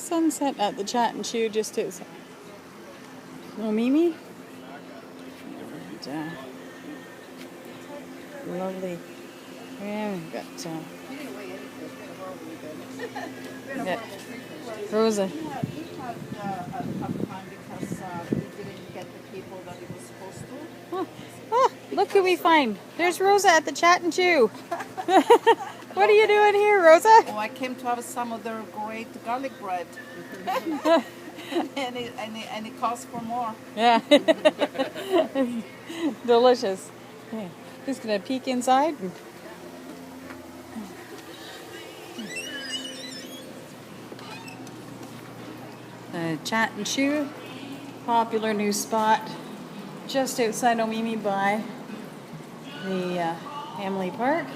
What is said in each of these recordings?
Sunset at the Chat and Chew just outside Omemee. And, lovely. Yeah, we've got Rosa. He had a tough time because he didn't get the people that he was supposed to. Oh, look who we find. There's Rosa at the Chat and Chew. What are you doing here, Rosa? Oh, I came to have some of their great garlic bread. and it costs for more. Yeah. Delicious. Yeah. Just gonna peek inside. Chat and Chew, popular new spot just outside Omemee by the Emily Park.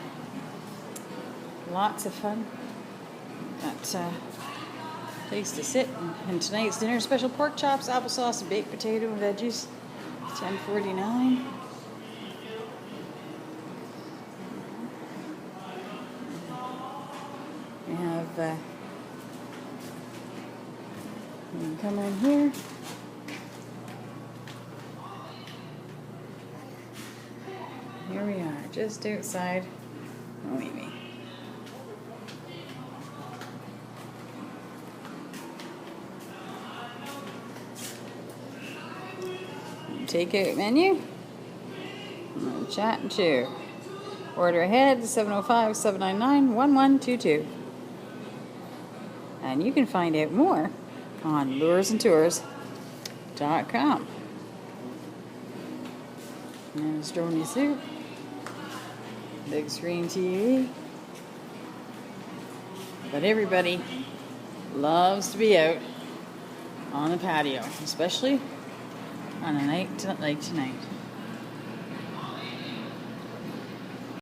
Lots of fun. Got place to sit, and tonight's dinner special: pork chops, applesauce, and baked potato and veggies. $10.49. We have you can come in here. Here we are, just outside Omemee. Takeout menu. Chat and Chew. Order ahead 705-799-1122. And you can find out more on luresandtours.com. There's Stormy Soup. Big screen TV. But everybody loves to be out on the patio, especially on a night like tonight.